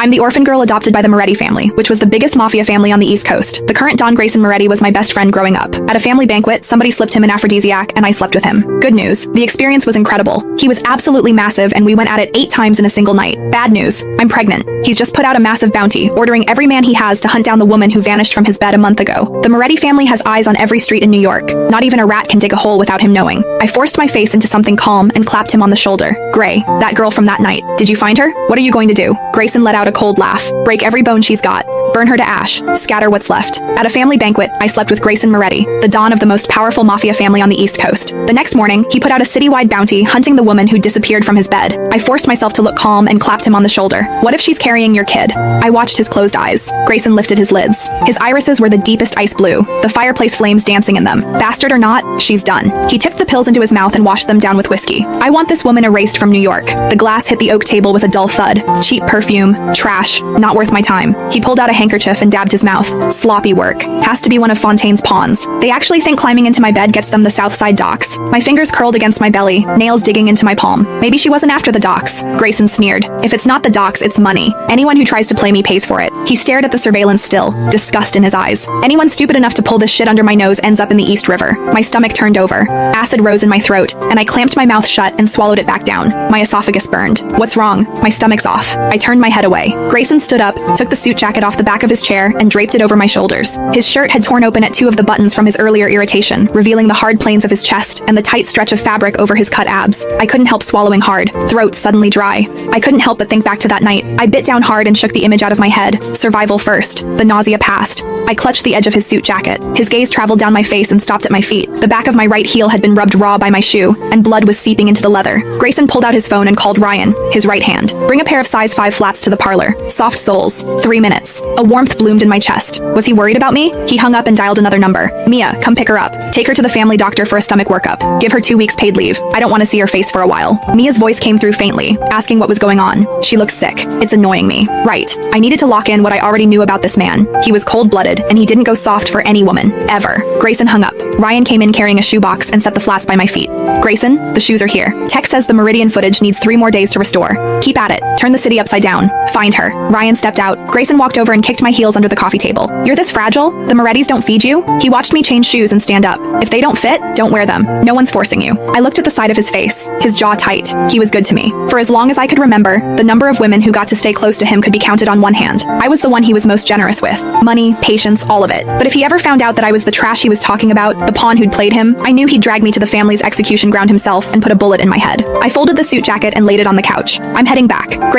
I'm the orphan girl adopted by the Moretti family, which was the biggest mafia family on the East Coast. The current Don Grayson Moretti was my best friend growing up. At a family banquet, somebody slipped him an aphrodisiac and I slept with him. Good news, the experience was incredible. He was absolutely massive and we went at it 8 times in a single night. Bad news, I'm pregnant. He's just put out a massive bounty, ordering every man he has to hunt down the woman who vanished from his bed a month ago. The Moretti family has eyes on every street in New York. Not even a rat can dig a hole without him knowing. I forced my face into something calm and clapped him on the shoulder. Gray, that girl from that night. Did you find her? What are you going to do? Grayson let out a cold laugh. Break every bone she's got. Burn her to ash. Scatter what's left. At a family banquet, I slept with Grayson Moretti, the don of the most powerful mafia family on the East Coast. The next morning, he put out a citywide bounty hunting the woman who disappeared from his bed. I forced myself to look calm and clapped him on the shoulder. What if she's carrying your kid? I watched his closed eyes. Grayson lifted his lids. His irises were the deepest ice blue, the fireplace flames dancing in them. Bastard or not, she's done. He tipped the pills into his mouth and washed them down with whiskey. I want this woman erased from New York. The glass hit the oak table with a dull thud. Cheap perfume. Trash. Not worth my time. He pulled out a handkerchief and dabbed his mouth. Sloppy work. Has to be one of Fontaine's pawns. They actually think climbing into my bed gets them the Southside docks. My fingers curled against my belly, nails digging into my palm. Maybe she wasn't after the docks. Grayson sneered. If it's not the docks, it's money. Anyone who tries to play me pays for it. He stared at the surveillance still, disgust in his eyes. Anyone stupid enough to pull this shit under my nose ends up in the East River. My stomach turned over. Acid rose in my throat, and I clamped my mouth shut and swallowed it back down. My esophagus burned. What's wrong? My stomach's off. I turned my head away. Grayson stood up, took the suit jacket off the back of his chair, and draped it over my shoulders. His shirt had torn open at 2 of the buttons from his earlier irritation, revealing the hard planes of his chest and the tight stretch of fabric over his cut abs. I couldn't help swallowing hard, throat suddenly dry. I couldn't help but think back to that night. I bit down hard and shook the image out of my head. Survival first. The nausea passed. I clutched the edge of his suit jacket. His gaze traveled down my face and stopped at my feet. The back of my right heel had been rubbed raw by my shoe, and blood was seeping into the leather. Grayson pulled out his phone and called Ryan, his right hand. Bring a pair of size 5 flats to the parlor. Soft soles. 3 minutes. A warmth bloomed in my chest. Was he worried about me? He hung up and dialed another number. Mia, come pick her up. Take her to the family doctor for a stomach workup. Give her 2 weeks paid leave. I don't want to see her face for a while. Mia's voice came through faintly, asking what was going on. She looks sick. It's annoying me. Right. I needed to lock in what I already knew about this man. He was cold-blooded, and he didn't go soft for any woman. Ever. Grayson hung up. Ryan came in carrying a shoebox and set the flats by my feet. Grayson, the shoes are here. Tech says the Meridian footage needs 3 more days to restore. Keep at it. Turn the city upside down. Find her. Ryan stepped out. Grayson walked over and kicked my heels under the coffee table. You're this fragile? The Morettis don't feed you? He watched me change shoes and stand up. If they don't fit, don't wear them. No one's forcing you. I looked at the side of his face, his jaw tight. He was good to me. For as long as I could remember, the number of women who got to stay close to him could be counted on one hand. I was the one he was most generous with. Money, patience, all of it. But if he ever found out that I was the trash he was talking about, the pawn who'd played him, I knew he'd drag me to the family's execution ground himself and put a bullet in my head. I folded the suit jacket and laid it on the couch. I'm heading back.